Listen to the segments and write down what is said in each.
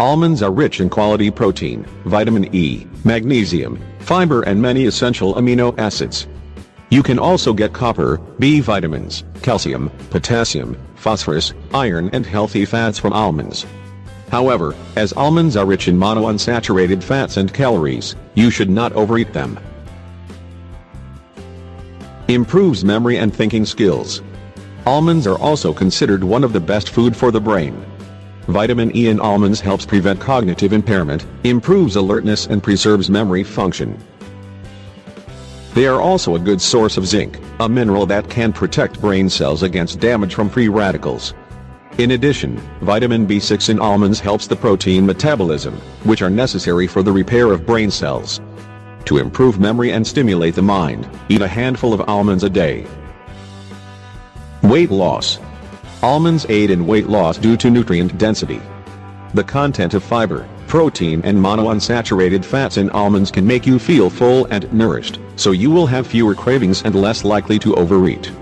Almonds are rich in quality protein, vitamin E, magnesium, fiber and many essential amino acids. You can also get copper, B vitamins, calcium, potassium, phosphorus, iron and healthy fats from almonds. However, as almonds are rich in monounsaturated fats and calories, you should not overeat them. Improves memory and thinking skills. Almonds are also considered one of the best food for the brain. Vitamin E in almonds helps prevent cognitive impairment, improves alertness and preserves memory function. They are also a good source of zinc, a mineral that can protect brain cells against damage from free radicals. In addition, vitamin B6 in almonds helps the protein metabolism, which are necessary for the repair of brain cells. To improve memory and stimulate the mind, eat a handful of almonds a day. Weight loss. Almonds aid in weight loss due to nutrient density. The content of fiber, protein and monounsaturated fats in almonds can make you feel full and nourished, so you will have fewer cravings and less likely to overeat.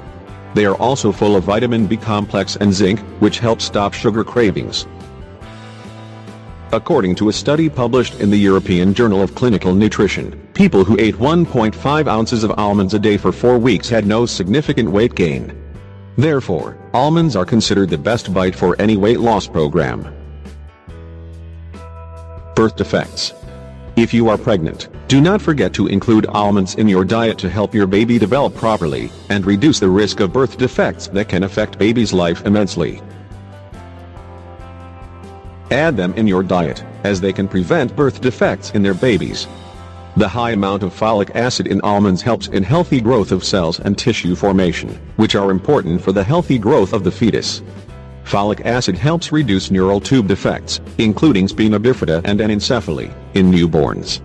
They are also full of vitamin B complex and zinc, which help stop sugar cravings. According to a study published in the European Journal of Clinical Nutrition, people who ate 1.5 ounces of almonds a day for 4 weeks had no significant weight gain. Therefore, almonds are considered the best bite for any weight loss program. Birth defects. If you are pregnant, do not forget to include almonds in your diet to help your baby develop properly, and reduce the risk of birth defects that can affect baby's life immensely. Add them in your diet, as they can prevent birth defects in their babies. The high amount of folic acid in almonds helps in healthy growth of cells and tissue formation, which are important for the healthy growth of the fetus. Folic acid helps reduce neural tube defects, including spina bifida and anencephaly, in newborns.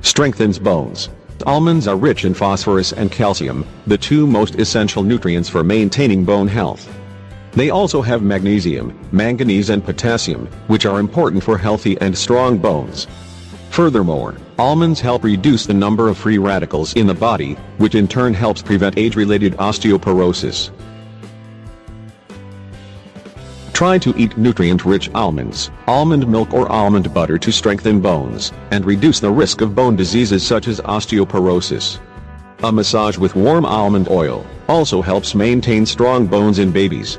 Strengthens bones. Almonds are rich in phosphorus and calcium, the two most essential nutrients for maintaining bone health. They also have magnesium, manganese and potassium, which are important for healthy and strong bones. Furthermore, almonds help reduce the number of free radicals in the body, which in turn helps prevent age-related osteoporosis. Try to eat nutrient-rich almonds, almond milk or almond butter to strengthen bones, and reduce the risk of bone diseases such as osteoporosis. A massage with warm almond oil also helps maintain strong bones in babies.